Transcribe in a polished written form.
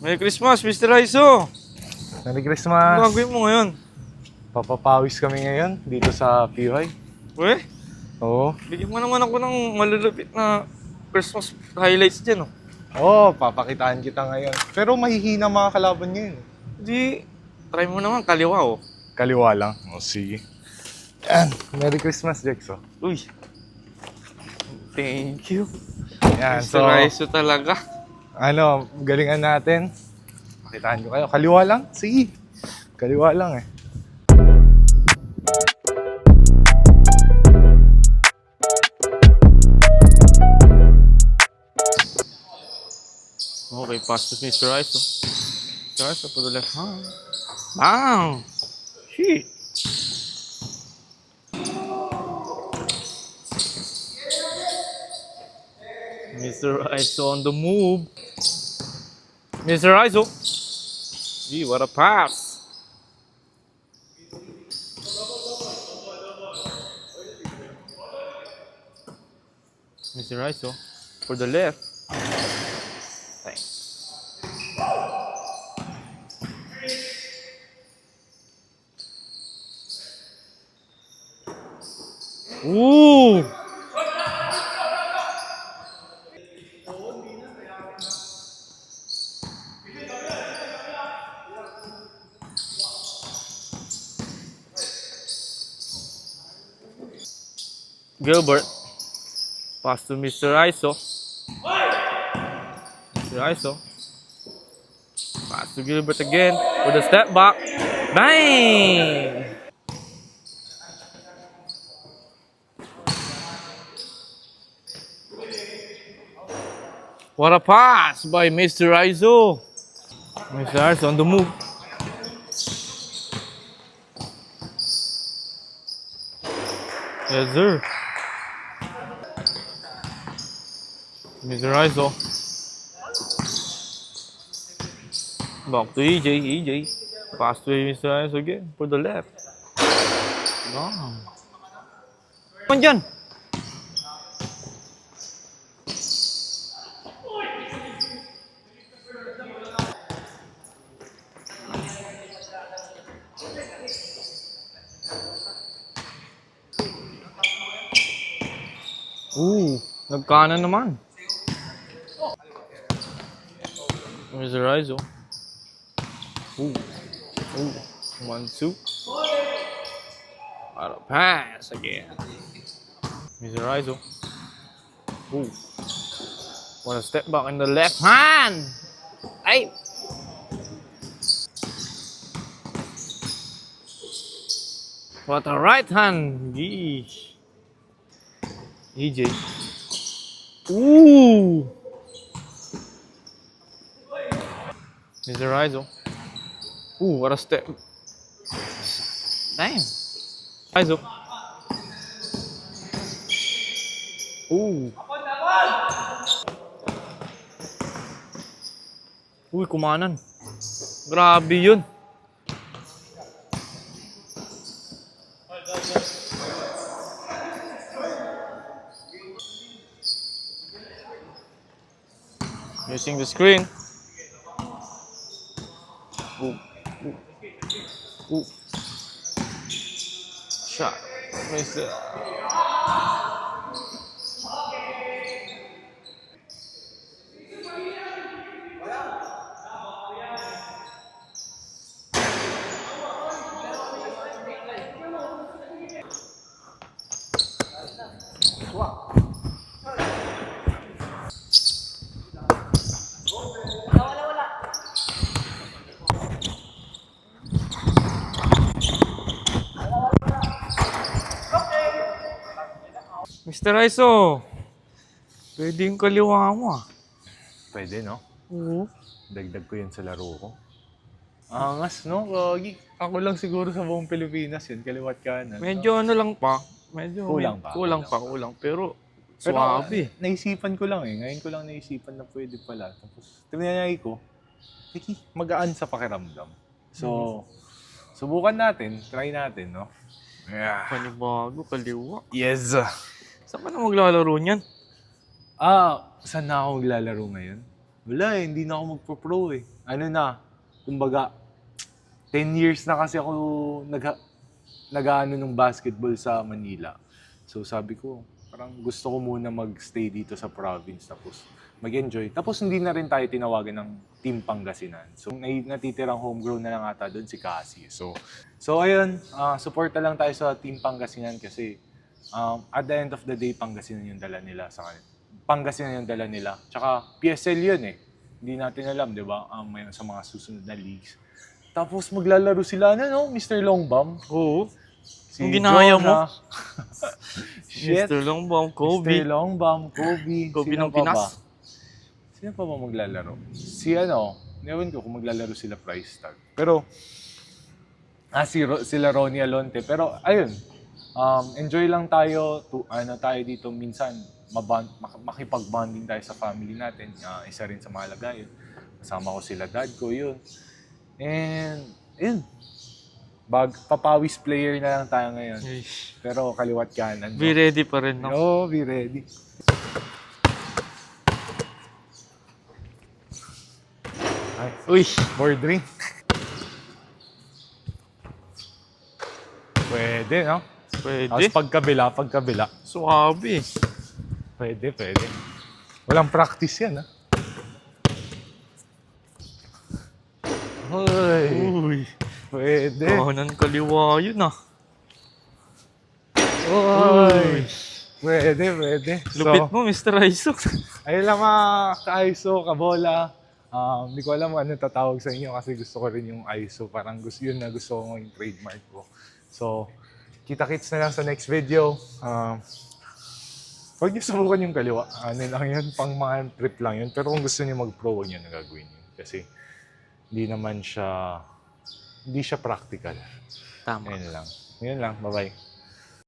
Merry Christmas, Mr. Raizo! Merry Ano Christmas! gagawin mo ngayon? Papapawis kami ngayon dito sa PY. Uy, Oo. bigyan mo naman ako ng malulupit na Christmas highlights dyan, oh. Oo, papakitaan kita ngayon. Pero mahihina mga kalaban ngayon. Di, try mo naman kaliwa, oh. Kaliwa lang. O, sige. Yan. Merry Christmas, Jex. Oh. Uy, thank you. Yan, Mr. Raizo talaga. galingan natin. Pakitaan ko kayo. Kaliwa lang? Sige. Kaliwa lang eh. Okay, pass to Mr. Raizo. Mr. Raizo, for the left hand. Bang! Shit! Mr. Raizo on the move. Mr. Raizo. Gee, what a pass. Mr. Raizo for the left. Thanks. Ooh! Gilbert. Pass to Mr. Raizo. Mr. Raizo. Pass to Gilbert again with a step back. Bang! What a pass by Mr. Raizo. Mr. Raizo on the move. Yes, sir. Mr. Raizo. Back to EJ. Pass to Mr. Raizo again for the left. Wow. Come on, dyan. Nagkanan naman. Mr. Raizo. Ooh. 1-2. What a pass again. Mr. Raizo. Ooh. What a step back in the left hand. Ay! What a right hand. Geesh. EJ. Ooh! Mr. Raizo. Ooh, what a step. Damn. Raizo. Ooh. Uy, kumanan. Grabe yun. Using the screen. Ooh. Shot. Missed it. Mr. Raizo, pwede yung kaliwa mo, ah. Pwede, no? Oo. Dagdag ko yun sa laro ko. Angas, no? Gagi. Ako lang siguro sa buong Pilipinas yun. Kaliwat kanan. Medyo ano lang pa. Medyo Kulang pa. Kulang. Pero Pero swabe. naisipan ko lang eh. Ngayon ko lang naisipan na pwede pala. Tapos, tinanay ko, magaan sa pakiramdam. So, subukan natin. Try natin, no? Yeah. Panibago, kaliwa. Yes! Saan ka na maglalaro niyan? Saan na ako maglalaro ngayon? Wala eh, hindi na ako magpo-pro eh. Ano na, kumbaga, 10 years na kasi ako nag-ano ng basketball sa Manila. So sabi ko, parang gusto ko muna mag-stay dito sa province tapos mag-enjoy. Tapos hindi na rin tayo tinawagan ng Team Pangasinan. So natitirang homegrown na lang ata doon si Cassie. So ayun, suporta lang tayo sa Team Pangasinan kasi at the end of the day, Pangasinan yung dala nila sa kanila. Pangasinan yung dala nila. Tsaka PSL yun eh. Hindi natin alam, di ba? May sa mga susunod na leagues. Tapos maglalaro sila na, no? Mr. Longbam. Oo. Si Yung ginaya mo. Jonah. Shit. Mr. Longbam, Mr. Kobe. Longbam, Kobe. Kobe Sino ng pa ba? Pinas. Sino pa ba maglalaro? Si ano, ewan ko kung maglalaro sila price tag. Pero, sila Ronnie Alonte. Pero, ayun, enjoy lang tayo, tayo dito minsan, makipag-bonding tayo sa family natin. Isa rin sa mahalaga yun. Kasama ko sila dad ko, yun. And, yun. Papawis player na lang tayo ngayon. Eish. Pero kaliwat kanan. Be ready pa rin, no? Oh, be ready. Ay, Uy, board ring. Pwede, no? Tapos pwede. pagkabila. Suwabe. Pwede. Walang practice yan, ha? Hoy, Uy, pwede. kanan kaliwa yun ah. Hoy, pwede. Lupit mo, Mr. Aiso. Ayun lang mga ka-ISO, kabola. Hindi ko alam ano tatawag sa inyo kasi gusto ko rin yung ISO. Parang yun na gusto ko yung trademark ko. So, kita-kits na lang sa next video. Huwag niyo subukan yung kaliwa. Ano lang yun, pang mga trip lang yun. Pero kung gusto niyo mag-pro, huwag niyo na gagawin yun. Kasi hindi siya practical. Tama. Yun lang. Bye-bye.